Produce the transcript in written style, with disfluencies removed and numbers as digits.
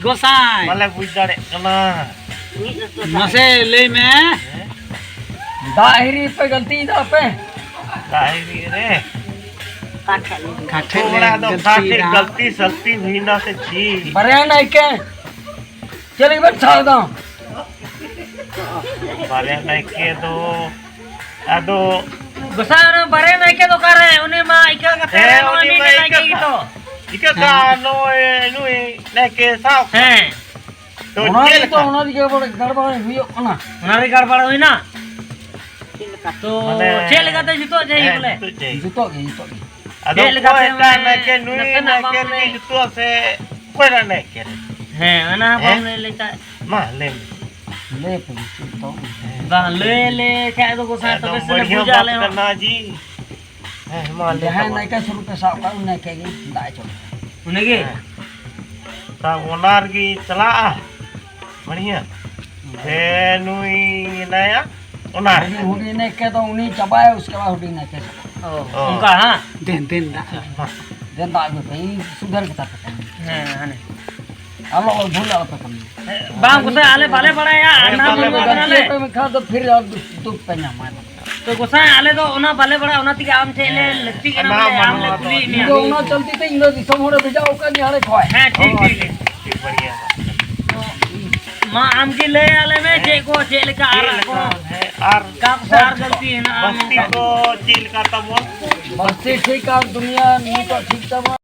गोसाई माले बुझ दाड़े कना नसे ले में दाहिरी पे गलती दा पे दाहिरी रे काठे थोड़ा तो काटे गलती सलती हुई ना से छी बरे नहीं के चले बैठ सादा बाले नहीं के दो अदो गोसाई बरे नहीं के तो करे उन्हें मां इके का तेरे उन्हीं नहीं में के तो इके का नो नुई नहीं के साव हैं तो उन्होंने जेल तो उन्होंने के बड़े गड़बड़ हुई ना उन्होंने गड़बड़ हुई ना तो जेल का तो जितो जाई बोले जितो अदो कोई का नहीं के नुई नहीं के रे जितो से कोई नहीं के हैं अना हमने लेका मां ले ले तो बा ले क्या तो गोसाई तो वैसे ने पूजा ले करना जी मां ले है नहीं के शुरू के साथ का उन्हें के दाई चलो उन्हें के ता ओनार की चला बढ़िया है नुई नया ओनार हुडी ने के तो उन्हीं चबाए उसके बाद हुडी ने के उनका हां दिन दा में पे सुधर के तक हैं हने आलो भूला पे कम बांग गोसाई आले बाले बड़ा या ना गलती पे में खा तो फिर दुख पे ना मार तो गोसाई आले तो ओना बाले बड़ा ओना ती आम चले लगती के ना आम ले पुली नहीं तो ओना चलती तो इंदो दिसम होड़े भेजा ओका निहारे खोए हैं ठीक बढ़िया मां आम की ले आले में जे को जेल का आर का सार गलती है ना बस्ती को जेल का तब बस्ती ठीक है दुनिया नहीं तो ठीक तब